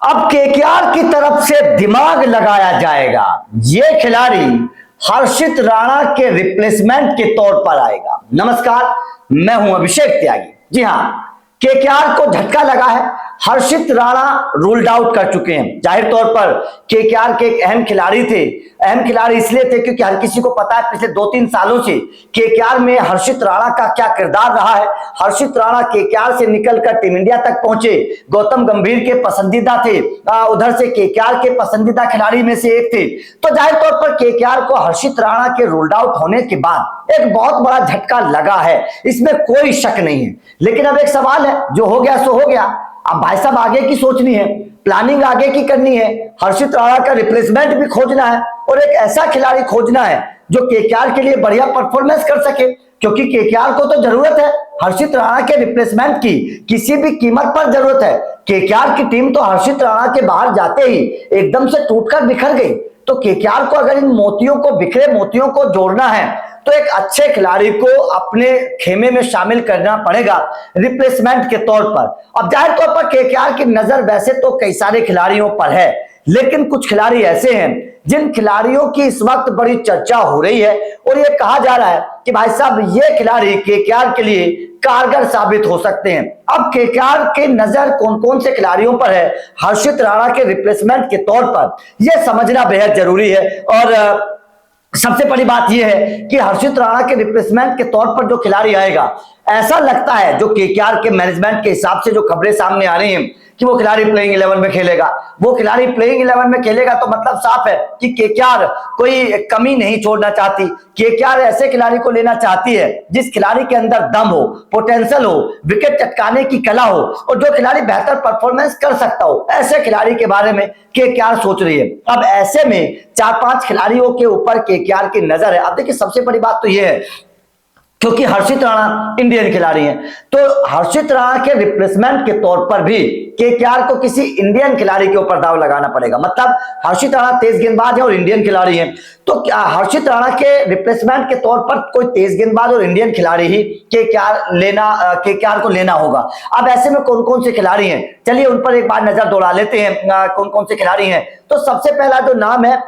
अब केकेआर की तरफ से दिमाग लगाया जाएगा। ये खिलाड़ी हर्षित राणा के रिप्लेसमेंट के तौर पर आएगा। नमस्कार, मैं हूं अभिषेक त्यागी। जी हां, केकेआर को झटका लगा है। हर्षित राणा रूल्ड आउट कर चुके हैं। जाहिर तौर पर केकेआर के एक अहम खिलाड़ी थे। अहम खिलाड़ी इसलिए थे क्योंकि हर किसी को पता है पिछले 2-3 सालों से केकेआर में हर्षित राणा का क्या किरदार रहा है। हर्षित राणा केकेआर से निकलकर टीम इंडिया तक पहुंचे, गौतम गंभीर के पसंदीदा थे, उधर से केकेआर के पसंदीदा खिलाड़ी में से एक थे। तो जाहिर तौर पर केकेआर को हर्षित राणा के रूल्ड आउट होने के बाद एक बहुत बड़ा झटका लगा है, इसमें कोई शक नहीं है। लेकिन अब एक सवाल है, जो हो गया सो हो गया। अब भाई साहब आगे की सोचनी है, प्लानिंग आगे की करनी है। हर्षित राणा का रिप्लेसमेंट भी खोजना है और एक ऐसा खिलाड़ी खोजना है जो केकेआर के लिए बढ़िया परफॉर्मेंस कर सके, क्योंकि केकेआर को तो जरूरत है हर्षित राणा के रिप्लेसमेंट की, किसी भी कीमत पर जरूरत है। केकेआर की टीम तो हर्षित राणा के बाहर जाते ही एकदम से टूटकर बिखर गई। तो केकेआर को अगर इन मोतियों को, बिखरे मोतियों को जोड़ना है तो एक अच्छे खिलाड़ी को अपने खेमे में शामिल करना पड़ेगा रिप्लेसमेंट के तौर पर। अब जाहिर तौर पर केकेआर की नजर वैसे तो कई सारे खिलाड़ियों पर है, लेकिन कुछ खिलाड़ी ऐसे हैं जिन खिलाड़ियों की इस वक्त बड़ी चर्चा हो रही है और ये कहा जा रहा है कि भाई साहब ये खिलाड़ी केकेआर के लिए कारगर साबित हो सकते हैं। अब केकेआर की नजर कौन कौन से खिलाड़ियों पर है हर्षित राणा के रिप्लेसमेंट के तौर पर, यह समझना बेहद जरूरी है। और सबसे बड़ी बात यह है कि हर्षित राणा के रिप्लेसमेंट के तौर पर जो खिलाड़ी आएगा, ऐसा लगता है जो केकेआर के मैनेजमेंट के हिसाब से जो खबरें सामने आ रही हैं कि वो खिलाड़ी प्लेइंग 11 में खेलेगा। वो खिलाड़ी प्लेइंग 11 में खेलेगा तो मतलब साफ है कि केकेआर कोई कमी नहीं छोड़ना चाहती। केकेआर ऐसे खिलाड़ी को लेना चाहती है जिस खिलाड़ी के अंदर दम हो, पोटेंशियल हो, विकेट चटकाने की कला हो और जो खिलाड़ी बेहतर परफॉर्मेंस कर सकता हो, ऐसे खिलाड़ी के बारे में केकेआर सोच रही है। अब ऐसे में 4-5 खिलाड़ियों के ऊपर केकेआर की नजर है। अब देखिए, सबसे बड़ी बात तो यह है क्योंकि हर्षित राणा इंडियन खिलाड़ी हैं, तो हर्षित राणा के रिप्लेसमेंट के तौर पर भी केकेआर को किसी इंडियन खिलाड़ी के ऊपर दाव लगाना पड़ेगा। मतलब हर्षित राणा तेज गेंदबाज है और इंडियन खिलाड़ी हैं, तो क्या हर्षित राणा के रिप्लेसमेंट के तौर पर कोई तेज गेंदबाज और इंडियन खिलाड़ी ही केकेआर को लेना होगा। अब ऐसे में कौन कौन से खिलाड़ी हैं, चलिए उन पर एक बार नजर दौड़ा लेते हैं। कौन कौन से खिलाड़ी हैं, तो सबसे पहला जो नाम है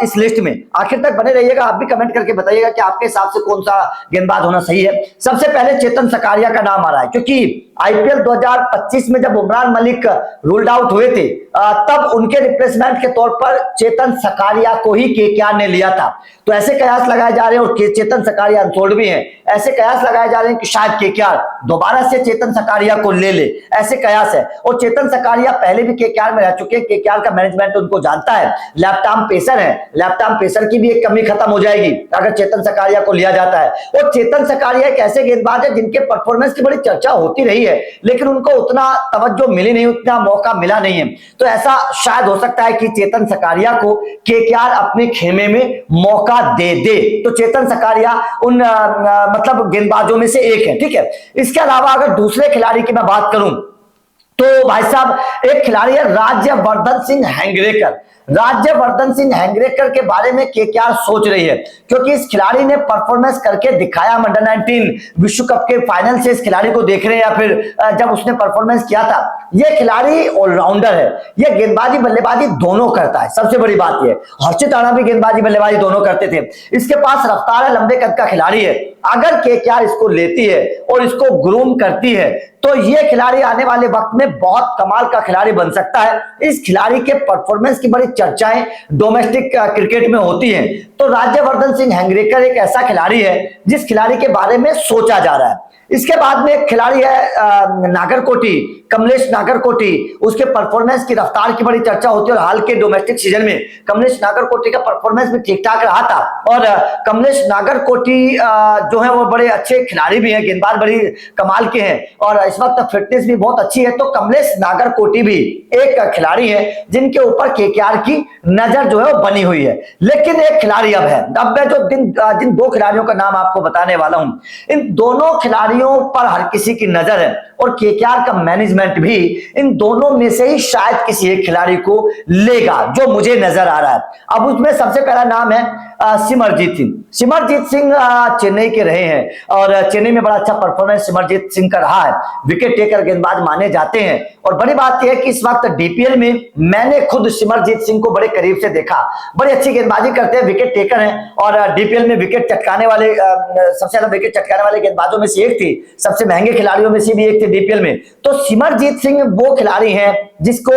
इस लिस्ट में, आखिर तक बने रहिएगा, आप भी कमेंट करके बताइएगा कि आपके हिसाब से कौन सा गेंदबाज होना सही है। सबसे पहले चेतन सकारिया का नाम आ रहा है, क्योंकि आईपीएल 2025 में जब उमरान मलिक रूल्ड आउट हुए थे तब उनके रिप्लेसमेंट के तौर पर चेतन सकारिया को ही केकेआर ने लिया था। तो ऐसे कयास लगाए जा रहे हैं, और चेतन सकारिया अनसोल्ड भी हैं, ऐसे कयास लगाए जा रहे हैं कि शायद केकेआर दोबारा से चेतन सकारिया को ले ले, ऐसे कयास है। और चेतन सकारिया पहले भी केकेआर में रह चुके हैं, केकेआर का मैनेजमेंट उनको जानता है, लेफ्ट आर्म पेसर है, लेफ्ट आर्म पेसर की भी एक कमी खत्म हो जाएगी अगर चेतन सकारिया को लिया जाता है। और चेतन सकारिया एक ऐसे गेंदबाज है जिनके परफॉर्मेंस की बड़ी चर्चा होती रही है, लेकिन उनको उतना तवज्जो मिली नहीं, उतना मौका मिला नहीं है। तो ऐसा शायद हो सकता है कि चेतन सकारिया को केकेआर अपने खेमे में मौका दे दे। तो चेतन सकारिया उन मतलब गेंदबाजों में से एक है, ठीक है। इसके अलावा अगर दूसरे खिलाड़ी की मैं बात करूं तो भाई साहब एक खिलाड़ी है राज्यवर्धन सिंह हैंगरेकर। राज्यवर्धन सिंह हैंगरेकर के बारे में केकेआर सोच रही है, क्योंकि इस खिलाड़ी ने परफॉर्मेंस करके दिखाया। अंडर 19 विश्व कप के फाइनल से इस खिलाड़ी को देख रहे हैं, या फिर जब उसने परफॉर्मेंस किया था। ये खिलाड़ी ऑलराउंडर है, ये गेंदबाजी बल्लेबाजी दोनों करता है। सबसे बड़ी बात यह, हर्षित राणा भी गेंदबाजी बल्लेबाजी दोनों करते थे। इसके पास रफ्तार है, लंबे कद का खिलाड़ी है। अगर केकेआर इसको लेती है और इसको ग्रूम करती है तो ये खिलाड़ी आने वाले वक्त में बहुत कमाल का खिलाड़ी बन सकता है। इस खिलाड़ी के परफॉर्मेंस की बड़ी चर्चाएं डोमेस्टिक क्रिकेट में होती हैं। तो राज्यवर्धन सिंह हैंगरेकर एक ऐसा खिलाड़ी है जिस खिलाड़ी के बारे में सोचा जा रहा है। इसके बाद में एक खिलाड़ी है नागरकोटी, कमलेश नागरकोटी। उसके परफॉर्मेंस की, रफ्तार की बड़ी चर्चा होती है और हाल के डोमेस्टिक सीजन में कमलेश नागरकोटी का परफॉर्मेंस भी ठीक ठाक रहा था। और कमलेश नागरकोटी जो है वो बड़े अच्छे खिलाड़ी भी हैं, गेंदबाज बड़ी कमाल के हैं और इस वक्त फिटनेस भी बहुत अच्छी है। तो कमलेश नागरकोटी भी एक खिलाड़ी है जिनके ऊपर केकेआर की नजर जो है वो बनी हुई है। लेकिन एक खिलाड़ी अब है, अब मैं जो जिन दो खिलाड़ियों का नाम आपको बताने वाला हूं, इन दोनों खिलाड़ियों पर हर किसी की नजर है और केकेआर का मैनेजमेंट भी इन दोनों में से ही शायद किसी एक खिलाड़ी को लेगा, जो मुझे नजर आ रहा है। अब उसमें सबसे पहला नाम है सिमरजीत सिंह। सिमरजीत सिंह चेन्नई के रहे हैं और चेन्नई में बड़ा अच्छा परफॉर्मेंस सिमरजीत सिंह का रहा है, विकेट टेकर गेंदबाज माने जाते हैं। और बड़ी बात यह है कि इस वक्त डीपीएल में मैंने खुद सिमरजीत सिंह को बड़े करीब से देखा, बड़ी अच्छी गेंदबाजी करते हैं, विकेट टेकर हैं और डीपीएल में विकेट चटकाने वाले सबसे ज्यादा विकेट चटकाने वाले गेंदबाजों में से एक थी, सबसे महंगे खिलाड़ियों में से भी एक थे डीपीएल में। तो सिमरजीत सिंह वो खिलाड़ी हैं जिसको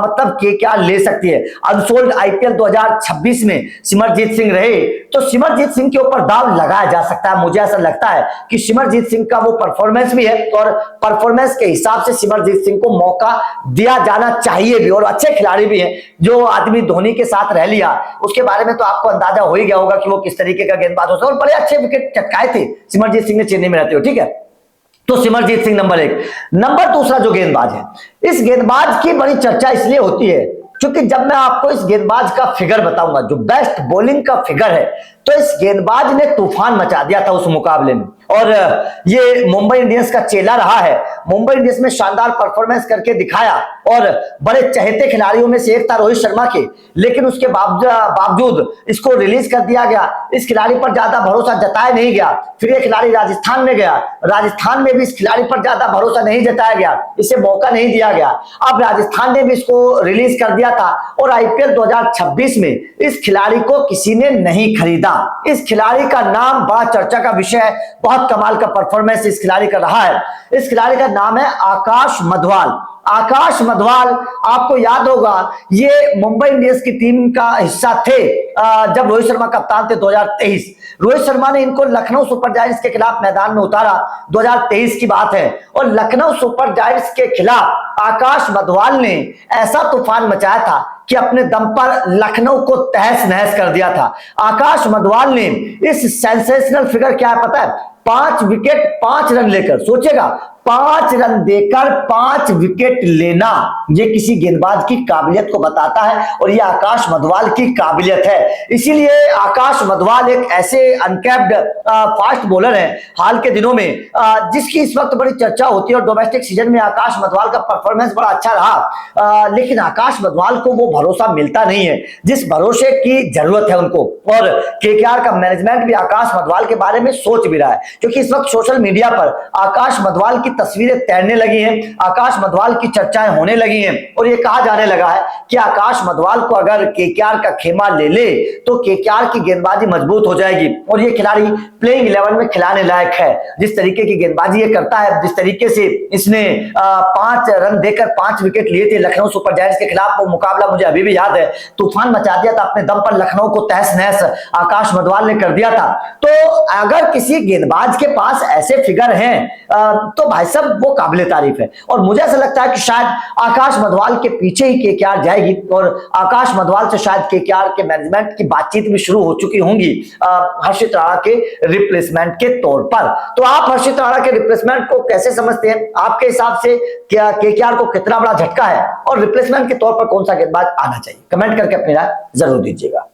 मतलब केकेआर ले सकती है। अनसोल्ड आईपीएल 2026 में सिमरजीत सिंह रहे, तो सिमरजीत सिंह के ऊपर दाव लगाया जा सकता है। मुझे ऐसा लगता है कि सिमरजीत सिंह का वो परफॉर्मेंस भी है और परफॉर्मेंस के हिसाब से सिमरजीत सिंह को मौका दिया जाना चाहिए भी, और अच्छे खिलाड़ी भी हैं। जो आदमी धोनी के साथ रह लिया उसके बारे में तो आपको अंदाजा हो ही गया होगा कि वो किस तरीके का गेंदबाज होता है, और बड़े अच्छे विकेट चटकाए थे सिमरजीत सिंह ने चेन्नई में रहते हो। ठीक है, तो सिमरजीत सिंह नंबर एक। नंबर दूसरा जो गेंदबाज है, इस गेंदबाज की बड़ी चर्चा इसलिए होती है क्योंकि जब मैं आपको इस गेंदबाज का फिगर बताऊंगा, जो बेस्ट बॉलिंग का फिगर है, तो इस गेंदबाज ने तूफान मचा दिया था उस मुकाबले में। और ये मुंबई इंडियंस का चेला रहा है, मुंबई इंडियंस में शानदार परफॉर्मेंस करके दिखाया और बड़े चहेते खिलाड़ियों में से एक था रोहित शर्मा के, लेकिन उसके बावजूद इसको रिलीज कर दिया गया। इस खिलाड़ी पर ज्यादा भरोसा जताया नहीं गया। फिर ये खिलाड़ी राजस्थान में गया, राजस्थान में भी इस खिलाड़ी पर ज्यादा भरोसा नहीं जताया गया, इसे मौका नहीं दिया गया। अब राजस्थान ने भी इसको रिलीज कर दिया था और आईपीएल 2026 में इस खिलाड़ी को किसी ने नहीं खरीदा। इस खिलाड़ी का नाम बड़ा चर्चा का विषय है, बहुत कमाल का परफॉर्मेंस इस खिलाड़ी का रहा है। इस खिलाड़ी का नाम है आकाश मधवाल। आकाश मधवाल, आपको याद होगा ये मुंबई इंडियंस की टीम का हिस्सा थे जब रोहित शर्मा कप्तान थे 2023। रोहित शर्मा ने इनको लखनऊ सुपर जायंट्स के खिलाफ मैदान में उतारा, 2023 की बात है, और लखनऊ सुपर जायंट्स के खिलाफ आकाश मधवाल ने ऐसा तूफान मचाया था कि अपने दम पर लखनऊ को तहस नहस कर दिया था। आकाश मधवाल ने इस सेंसेशनल फिगर क्या है पता है, 5 विकेट 5 रन लेकर, सोचेगा 5 रन देकर 5 विकेट लेना, ये किसी गेंदबाज की काबिलियत को बताता है और ये आकाश मधवाल की काबिलियत है। इसीलिए आकाश मधवाल एक ऐसे अनकैप्ड फास्ट बॉलर है हाल के दिनों में जिसकी इस वक्त बड़ी चर्चा होती है, और डोमेस्टिक सीजन में आकाश मधवाल का परफॉर्मेंस बड़ा अच्छा रहा, लेकिन आकाश मधवाल को वो भरोसा मिलता नहीं है जिस भरोसे की जरूरत है उनको। और केकेआर का मैनेजमेंट भी आकाश मधवाल के बारे में सोच भी रहा है, क्योंकि इस वक्त सोशल मीडिया पर आकाश मधवाल की तस्वीरें तैरने लगी हैं, आकाश मधवाल की चर्चाएं होने लगी हैं, और ये कहा जाने लगा है कि आकाश मधवाल को अगर केकेआर का खेमा ले ले तो केकेआर की गेंदबाजी मजबूत हो जाएगी और ये खिलाड़ी प्लेइंग 11 में खिलाने लायक है। जिस तरीके की गेंदबाजी ये करता है, जिस तरीके से इसने 5 रन देकर 5 विकेट लिए थे लखनऊ सुपर जायंट्स के खिलाफ, वो मुकाबला मुझे अभी भी याद है, तूफान मचा दिया था, अपने दम पर लखनऊ को तहस नहस आकाश मधवाल ने कर दिया था। तो अगर किसी गेंदबाज के पास ऐसे फिगर हैं तो भाई साहब वो काबिले तारीफ है, और मुझे ऐसा लगता है कि शायद आकाश मधवाल के पीछे ही केकेआर जाएगी और आकाश मधवाल से शायद केकेआर के मैनेजमेंट की बातचीत भी शुरू हो चुकी होंगी हर्षित राणा के रिप्लेसमेंट के तौर पर। तो आप हर्षित राणा के रिप्लेसमेंट को कैसे समझते हैं? आपके हिसाब से क्या केकेआर को कितना बड़ा झटका है और रिप्लेसमेंट के तौर पर कौन सा गेंदबाज आना चाहिए? कमेंट करके अपनी राय जरूर दीजिएगा।